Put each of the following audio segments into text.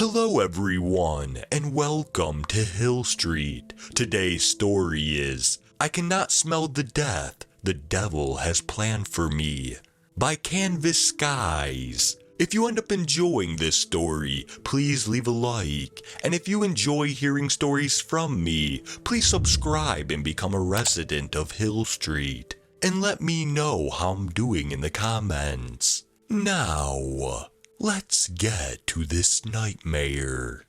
Hello everyone, and welcome to Hill Street. Today's story is I Cannot Smell the Death the Devil Has Planned for Me by Canvas Skies. If you end up enjoying this story, please leave a like, and if you enjoy hearing stories from me, please subscribe and become a resident of Hill Street, and let me know how I'm doing in the comments. Now, let's get to this nightmare.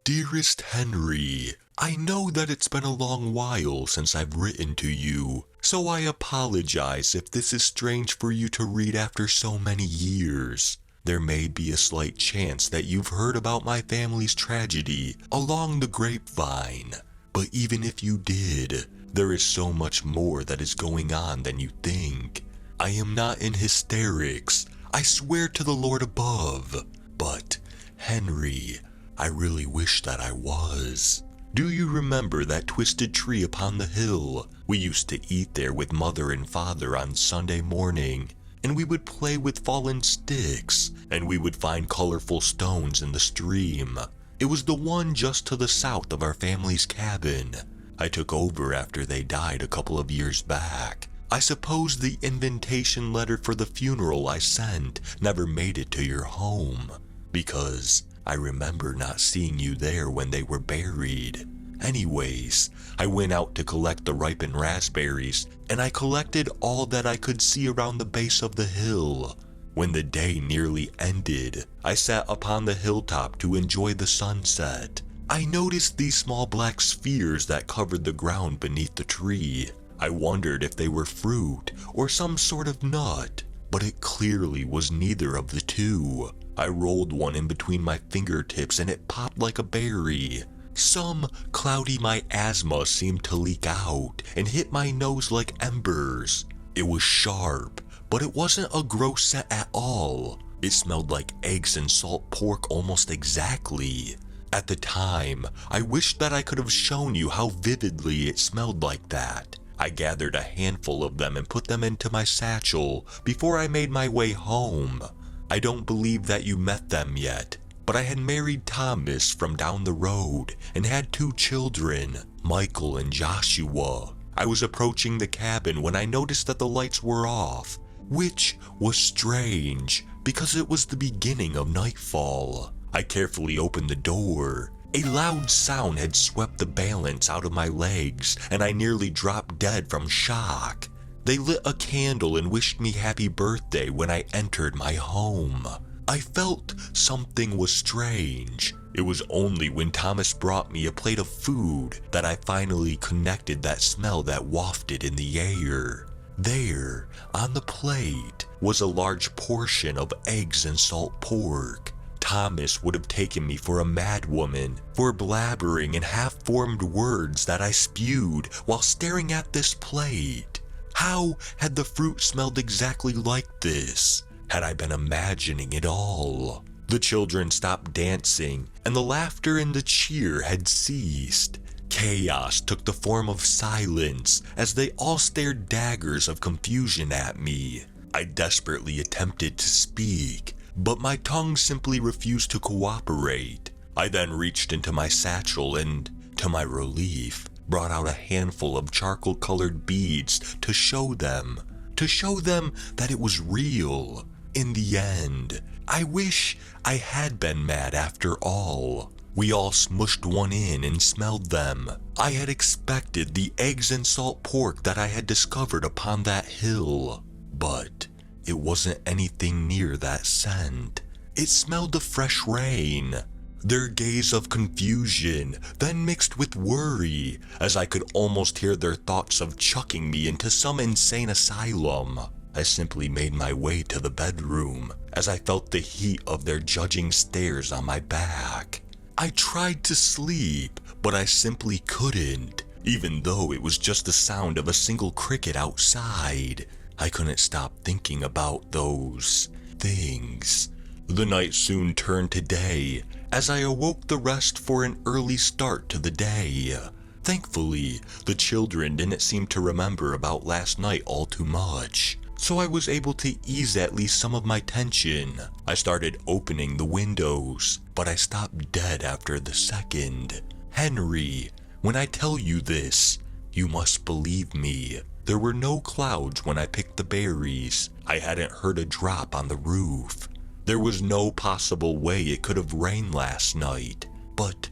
Dearest Henry, I know that it's been a long while since I've written to you, so I apologize if this is strange for you to read after so many years. There may be a slight chance that you've heard about my family's tragedy along the grapevine, but even if you did, there is so much more that is going on than you think. I am not in hysterics, I swear to the Lord above, but, Henry, I really wish that I was. Do you remember that twisted tree upon the hill? We used to eat there with Mother and Father on Sunday morning, and we would play with fallen sticks, and we would find colorful stones in the stream. It was the one just to the south of our family's cabin. I took over after they died a couple of years back. I suppose the invitation letter for the funeral I sent never made it to your home, because I remember not seeing you there when they were buried. Anyways, I went out to collect the ripened raspberries, and I collected all that I could see around the base of the hill. When the day nearly ended, I sat upon the hilltop to enjoy the sunset. I noticed these small black spheres that covered the ground beneath the tree. I wondered if they were fruit or some sort of nut, but it clearly was neither of the two. I rolled one in between my fingertips and it popped like a berry. Some cloudy miasma seemed to leak out and hit my nose like embers. It was sharp, but it wasn't a gross scent at all. It smelled like eggs and salt pork almost exactly. At the time, I wished that I could have shown you how vividly it smelled like that. I gathered a handful of them and put them into my satchel before I made my way home. I don't believe that you met them yet, but I had married Thomas from down the road and had 2 children, Michael and Joshua. I was approaching the cabin when I noticed that the lights were off, which was strange because it was the beginning of nightfall. I carefully opened the door. A loud sound had swept the balance out of my legs, and I nearly dropped dead from shock. They lit a candle and wished me happy birthday when I entered my home. I felt something was strange. It was only when Thomas brought me a plate of food that I finally connected that smell that wafted in the air. There, on the plate, was a large portion of eggs and salt pork. Thomas would have taken me for a madwoman for blabbering in half-formed words that I spewed while staring at this plate. How had the fruit smelled exactly like this? Had I been imagining it all? The children stopped dancing, and the laughter and the cheer had ceased. Chaos took the form of silence as they all stared daggers of confusion at me. I desperately attempted to speak, but my tongue simply refused to cooperate. I then reached into my satchel and, to my relief, brought out a handful of charcoal-colored beads to show them that it was real. In the end, I wish I had been mad after all. We all smushed one in and smelled them. I had expected the eggs and salt pork that I had discovered upon that hill, but it wasn't anything near that scent. It smelled of fresh rain. Their gaze of confusion then mixed with worry, as I could almost hear their thoughts of chucking me into some insane asylum. I simply made my way to the bedroom, as I felt the heat of their judging stares on my back. I tried to sleep, but I simply couldn't, even though it was just the sound of a single cricket outside. I couldn't stop thinking about those things. The night soon turned to day, as I awoke the rest for an early start to the day. Thankfully, the children didn't seem to remember about last night all too much. so I was able to ease at least some of my tension. I started opening the windows, but I stopped dead after the second. Henry, when I tell you this, you must believe me. There were no clouds when I picked the berries. I hadn't heard a drop on the roof. There was no possible way it could have rained last night. But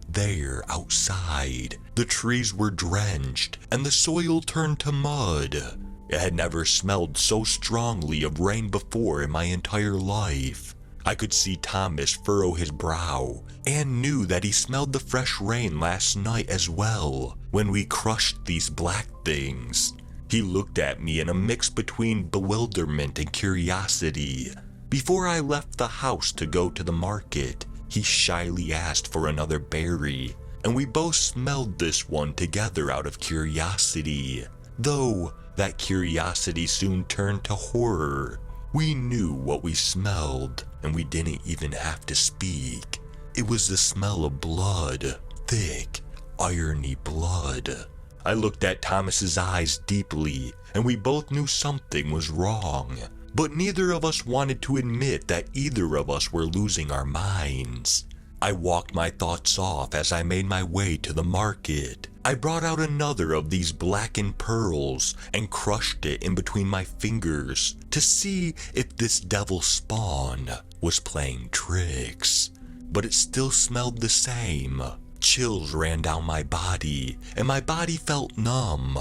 there, outside, the trees were drenched and the soil turned to mud. It had never smelled so strongly of rain before in my entire life. I could see Thomas furrow his brow and knew that he smelled the fresh rain last night as well when we crushed these black things. He looked at me in a mix between bewilderment and curiosity. Before I left the house to go to the market, he shyly asked for another berry, and we both smelled this one together out of curiosity. Though that curiosity soon turned to horror. We knew what we smelled, and we didn't even have to speak. It was the smell of blood, thick, irony blood. I looked at Thomas's eyes deeply, and we both knew something was wrong. But neither of us wanted to admit that either of us were losing our minds. I walked my thoughts off as I made my way to the market. I brought out another of these blackened pearls and crushed it in between my fingers to see if this devil spawn was playing tricks. But it still smelled the same. Chills ran down my body and my body felt numb.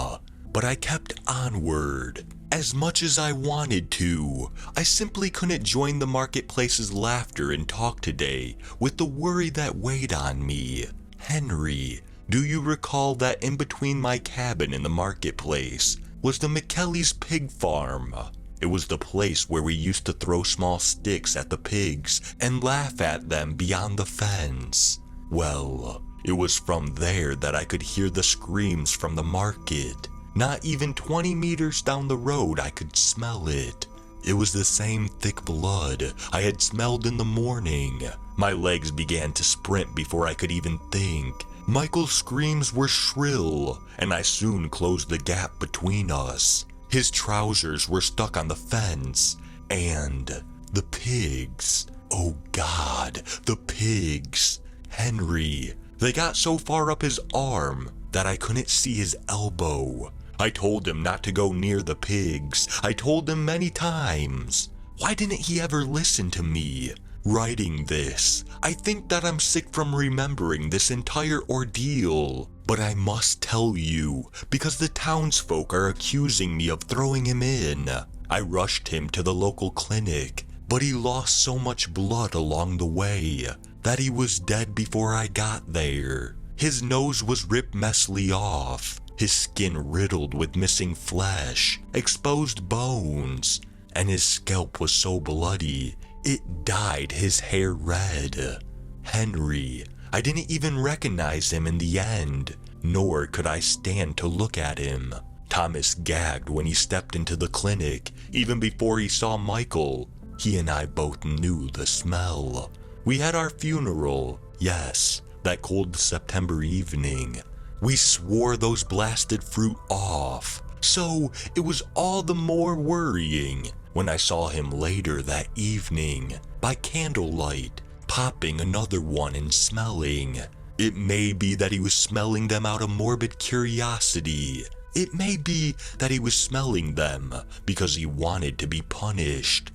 But I kept onward. As much as I wanted to, I simply couldn't join the marketplace's laughter and talk today with the worry that weighed on me. Henry, do you recall that in between my cabin and the marketplace was the McKelly's pig farm? It was the place where we used to throw small sticks at the pigs and laugh at them beyond the fence. Well, it was from there that I could hear the screams from the market. Not even 20 meters down the road I could smell it. It was the same thick blood I had smelled in the morning. My legs began to sprint before I could even think. Michael's screams were shrill, and I soon closed the gap between us. His trousers were stuck on the fence, and the pigs. Oh God, the pigs. Henry, they got so far up his arm that I couldn't see his elbow. I told him not to go near the pigs. I told him many times. Why didn't he ever listen to me? Writing this, I think that I'm sick from remembering this entire ordeal. But I must tell you, because the townsfolk are accusing me of throwing him in. I rushed him to the local clinic, but he lost so much blood along the way that he was dead before I got there. His nose was ripped messily off. His skin riddled with missing flesh, exposed bones, and his scalp was so bloody, it dyed his hair red. Henry, I didn't even recognize him in the end, nor could I stand to look at him. Thomas gagged when he stepped into the clinic, even before he saw Michael. He and I both knew the smell. We had our funeral, yes, that cold September evening. We swore those blasted fruit off, so it was all the more worrying when I saw him later that evening, by candlelight, popping another one and smelling. It may be that he was smelling them out of morbid curiosity. It may be that he was smelling them because he wanted to be punished,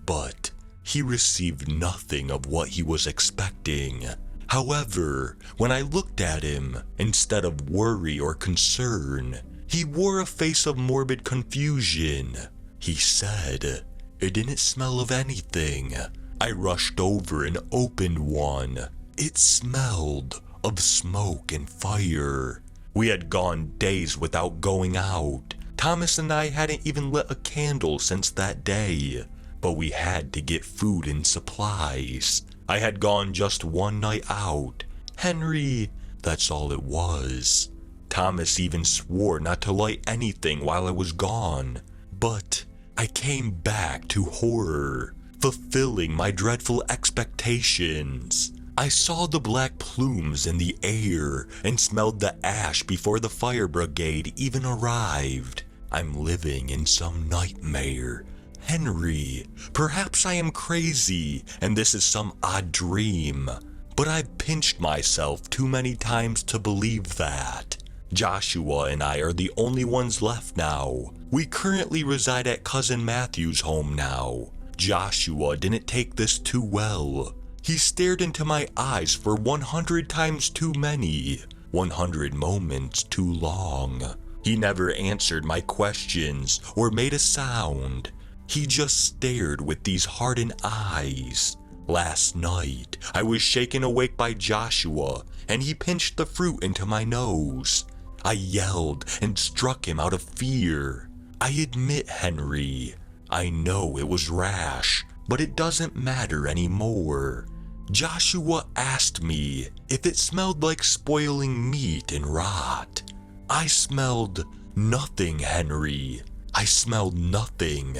but he received nothing of what he was expecting. However, when I looked at him, instead of worry or concern, he wore a face of morbid confusion. He said, "It didn't smell of anything." I rushed over and opened one. It smelled of smoke and fire. We had gone days without going out. Thomas and I hadn't even lit a candle since that day, but we had to get food and supplies. I had gone just one night out. Henry, that's all it was. Thomas even swore not to light anything while I was gone. But I came back to horror, fulfilling my dreadful expectations. I saw the black plumes in the air and smelled the ash before the fire brigade even arrived. I'm living in some nightmare. Henry, perhaps I am crazy and this is some odd dream, but I've pinched myself too many times to believe that. Joshua and I are the only ones left now. We currently reside at Cousin Matthew's home now. Joshua didn't take this too well. He stared into my eyes for 100 times too many, 100 moments too long. He never answered my questions or made a sound. He just stared with these hardened eyes. Last night, I was shaken awake by Joshua, and he pinched the fruit into my nose. I yelled and struck him out of fear. I admit, Henry, I know it was rash, but it doesn't matter anymore. Joshua asked me if it smelled like spoiling meat and rot. I smelled nothing, Henry. I smelled nothing.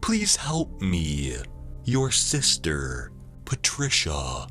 Please help me. Your sister, Patricia.